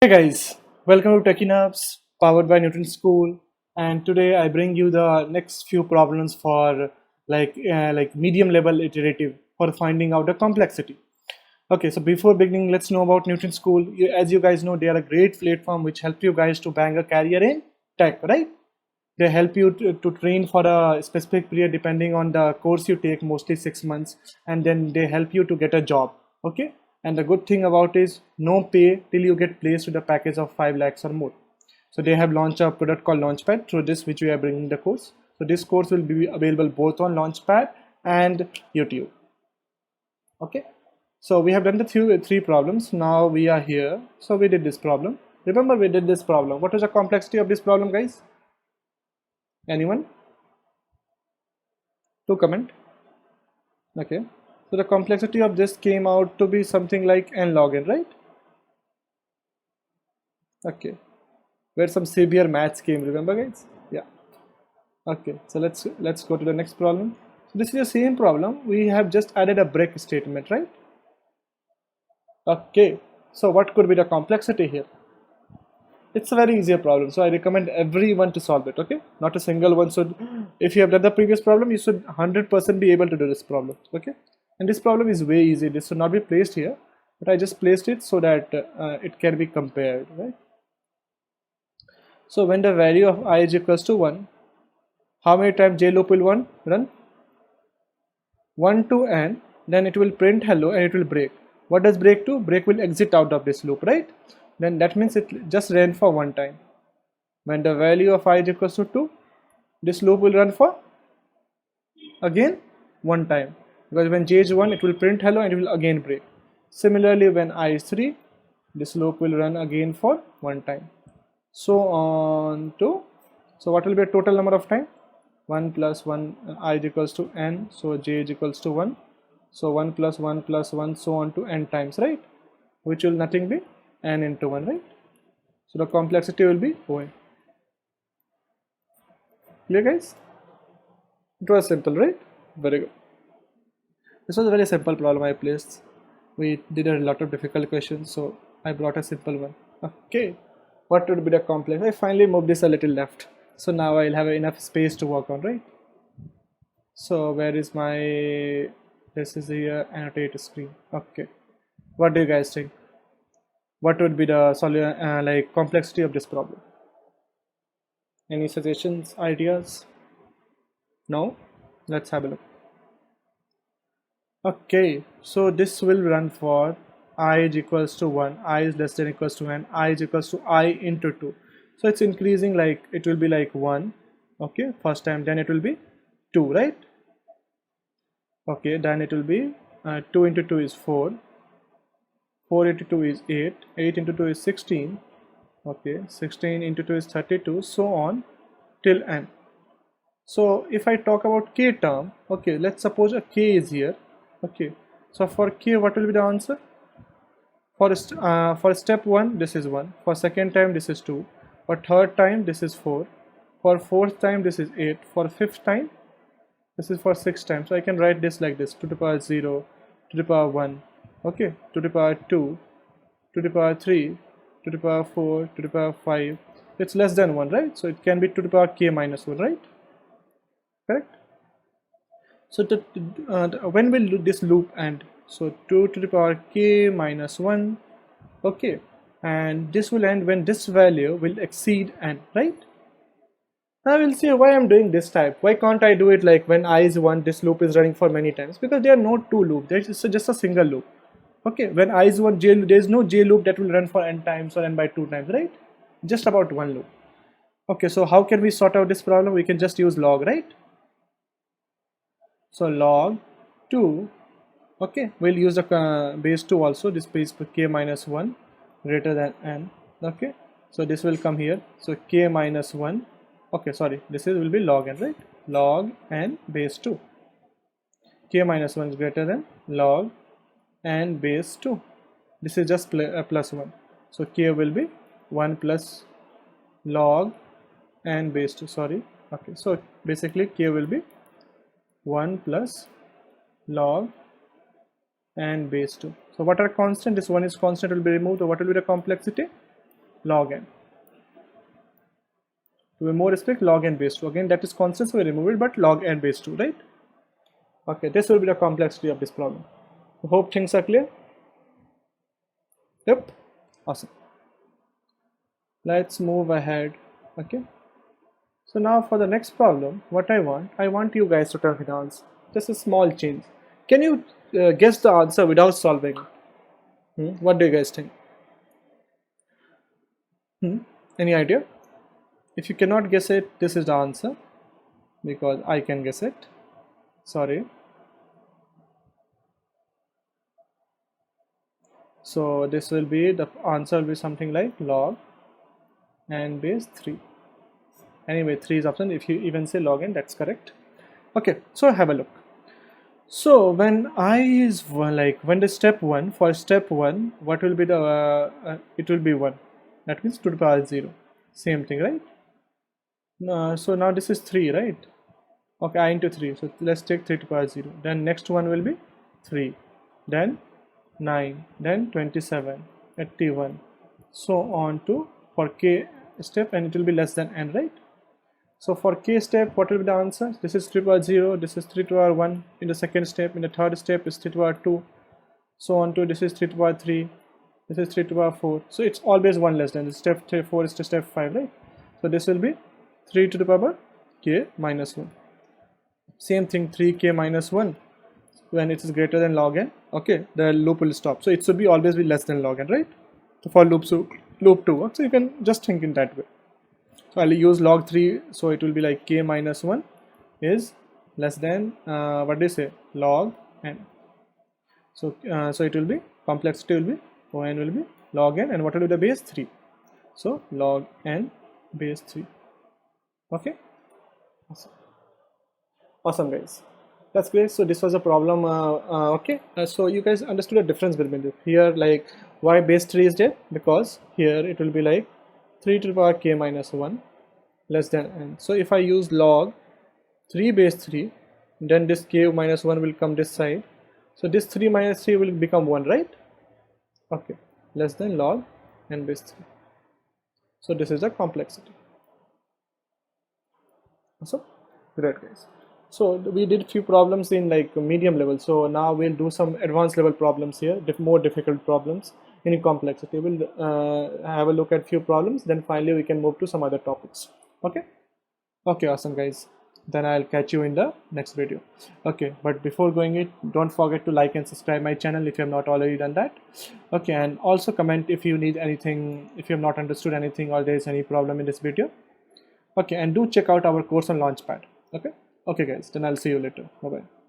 Hey guys, welcome to Techie Nubs, powered by Newton School. And today I bring you the next few problems for like medium level iterative for finding out the complexity. Okay, so before beginning, let's know about Newton School. As you guys know, they are a great platform which help you guys to bang a career in tech, right? They help you to train for a specific period depending on the course you take, mostly 6 months, and then they help you to get a job. Okay, and the good thing about is no pay till you get placed with a package of 5 lakhs or more. So they have launched a product called Launchpad, through this which we are bringing the course. So this course will be available both on Launchpad and YouTube. Okay, so we have done the three problems. Now we are here. So we did this problem. Remember, we did this problem. What was the complexity of this problem, guys? Anyone to comment? Okay, so the complexity of this came out to be something like n log n, right? Okay, where some severe maths came, remember guys? Yeah. Okay, so let's go to the next problem. So this is the same problem, we have just added a break statement, right? Okay, so what could be the complexity here? It's a very easier problem, so I recommend everyone to solve it. Okay, not a single one should. If you have done the previous problem, you should 100% be able to do this problem. Okay, and this problem is way easy. This should not be placed here, but I just placed it so that it can be compared, right? So when the value of I is equals to 1, how many times j loop will run? 1 to n, then it will print hello and it will break. What does break do? Break will exit out of this loop, right? Then that means it just ran for one time. When the value of I is equals to 2, this loop will run for again one time, because when j is 1, it will print hello and it will again break. Similarly, when I is 3, this loop will run again for one time, so on to. So what will be the total number of time? 1 plus 1, I is equals to n, so j is equals to 1, so 1 plus 1 plus 1, so on to n times, right? Which will nothing be n into 1, right? So the complexity will be O(n). Clear, guys? It was simple, right? Very good. This was a very simple problem I placed. We did a lot of difficult questions, so I brought a simple one. Okay, what would be the complex? I finally moved this a little left, so now I'll have enough space to work on, right? So where is my, this is here, annotate screen. Okay, what do you guys think? What would be the like complexity of this problem? Any suggestions, ideas? No? Let's have a look. Okay, so this will run for I is equals to 1, I is less than equals to n, I is equals to I into 2. So it's increasing, like it will be like 1, okay, first time, then it will be 2, right? Okay, then it will be 2 into 2 is 4, 4 into 2 is 8, 8 into 2 is 16, okay, 16 into 2 is 32, so on till n. So if I talk about k term, okay, let's suppose a k is here. Okay, so for k, what will be the answer? For step 1, this is 1. For second time, this is 2. For third time, this is 4. For fourth time, this is 8. For fifth time, this is for sixth time. So I can write this like this: to the power 0, to the power 1, okay, to the power 2, to the power 3, to the power 4, to the power 5. It's less than 1, right? So it can be to the power k minus 1, right? Correct? So when will this loop end? So 2 to the power k minus 1, okay, and this will end when this value will exceed n, right? Now we'll see why I'm doing this type. Why can't I do it like when I is 1, this loop is running for many times? Because there are no two loops, there's just a single loop. Okay, when I is 1, there's no j loop that will run for n times or n by 2 times, right? Just about one loop. Okay, so how can we sort out this problem? We can just use log, right? So log 2, okay, we'll use the base 2 also, this base k minus 1 greater than n, okay, so this will come here, so k minus 1, okay, sorry, this will be log n, right? Log n base 2, k minus 1 is greater than log n base 2, this is just plus 1, so k will be 1 plus log n base 2, sorry, okay, so basically k will be 1 plus log and base 2. So what are constant? This one is constant, will be removed. So what will be the complexity? log n. To be more specific, log n base 2. Again, that is constant, so we remove it, but log n base 2, right? Okay, this will be the complexity of this problem. I hope things are clear. Yep, awesome. Let's move ahead. Okay, so now for the next problem, what I want you guys to tell me the answer. Just a small change. Can you guess the answer without solving? What do you guys think? Any idea? If you cannot guess it, this is the answer, because I can guess it. Sorry. So this will be, the answer will be something like log n base 3. Anyway, 3 is option. If you even say log n, that's correct. Okay, so have a look. So when I is when the step 1, for step 1, what will be the it will be 1. That means 2 to the power 0. Same thing, right? So now this is 3, right? Okay, I into 3. So let's take 3 to the power 0. Then next one will be 3. Then 9. Then 27. 81. So on to for k step, and it will be less than n, right? So for k step, what will be the answer? This is 3 to the power 0. This is 3 to the power 1 in the second step. In the third step is 3 to the power 2. So on to this is 3 to the power 3. This is 3 to the power 4. So it's always 1 less than. Step 4 is to step 5, right? So this will be 3 to the power k minus 1. Same thing, 3k minus 1. When it is greater than log n, okay, the loop will stop. So it should be always be less than log n, right? So for loop 2 work, so you can just think in that way. So I'll use log 3, so it will be like k minus 1 is less than what do you say, log n. So so it will be, complexity will be, O(n) will be log n, and what will be the base? 3. So log n base 3. Okay, awesome guys, that's great. So this was a problem. Okay, so you guys understood the difference between it. Here, like, why base 3 is there? Because here it will be like 3 to the power k minus 1 less than n. So if I use log 3 base 3, then this k minus 1 will come this side. So this 3 minus 3 will become 1, right? Okay, less than log n base 3. So this is the complexity. So great guys. So we did few problems in like medium level. So now we'll do some advanced level problems here, more difficult problems in complexity. We'll have a look at few problems. Then finally we can move to some other topics. Okay. Okay, awesome guys. Then I'll catch you in the next video. Okay, but before going it, don't forget to like and subscribe my channel if you have not already done that. Okay, and also comment if you need anything, if you have not understood anything or there is any problem in this video. Okay, and do check out our course on Launchpad. Okay. Okay guys, then I'll see you later. Bye bye.